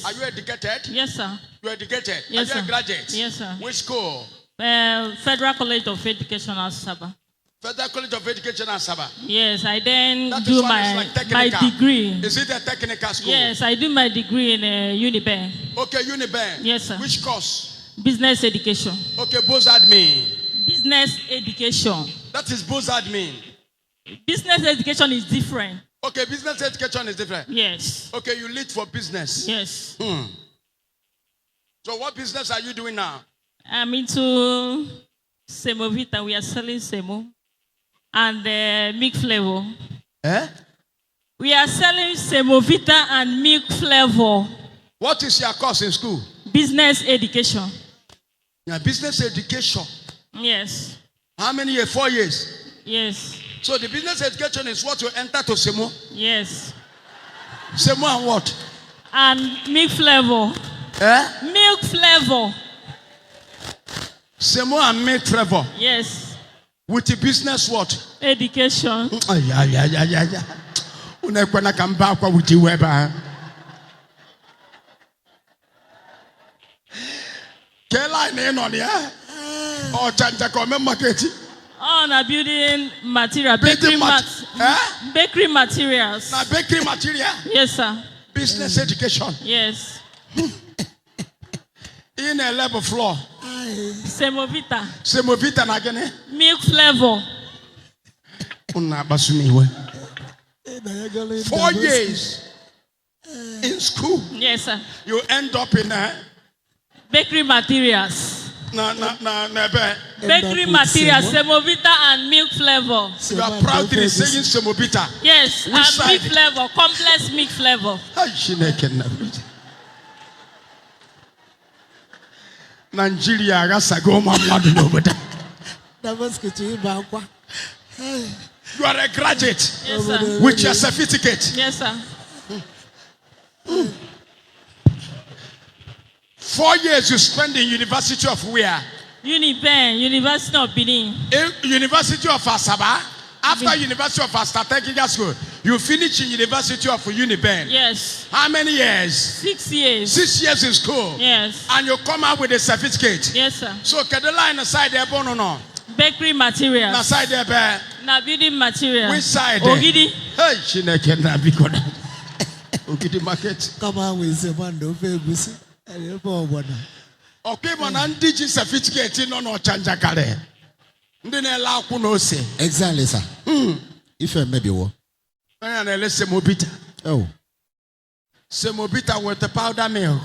Yes. Are you educated? Yes, sir. You are educated? Yes, Are you sir. a graduate? Yes, sir. Which school? Federal College of Education, Asaba. Federal College of Education, Asaba. Yes, I then That do is my my degree. Is it a technical school? Yes, I do my degree in Uniben. Okay, Uniben. Yes, sir. Which course? Business education. Okay, both admin. Business education. That is both admin. Business education is different. Okay, business education is different. Yes. Okay, you lead for business. Yes. So what business are you doing now? I'm into Semovita. We are selling Semo and milk flavor. Eh? We are selling Semovita and milk flavor. What is your course in school? Business education. Yeah, business education. Yes. How many years? 4 years. Yes. So the business education is what you enter to Semo. Yes. Semo and what? And milk flavor. Eh? Milk flavor. Semo and milk flavor. Yes. With the business what? Education. Yeah. Unekwana kamba kwa with the web. Kela ni no ya. Oh, chanja come market. Oh, na building material. Bakery Bakery materials. Na bakery material. Yes, sir. Business education. Yes. In a level floor. Semovita. Semovita na gene. Milk flavor. Una basumiwe. 4 years in school. Yes, sir. You end up in Bakery materials. Bakery materials, Semovita and milk flavor. You are proudly saying Semovita. Yes, Which and side? milk flavor, complex milk flavor. Nigeria Rasagoma Madu. You are a graduate. Yes, sir. With your certificate. Yes, sir. 4 years you spend in University of where? Uniben, University of Benin. University of Asaba. After University of Asaba Technical School, you finish in University of Uniben. Yes. How many years? 6 years. 6 years in school. Yes. And you come out with a certificate. Yes, sir. So can the line aside there no? Bakery materials. Na side there. Na building materials. Which side? Ogidi. Hey, Chineke na bikoda. Ogidi market. Come on with the man do fabusi. Okay, man, and DG certificate no chanja kare. Ndi na la ku no se. Exactly, sir. If I maybe what? Na let's Semovita. Oh. Semovita with the powder milk.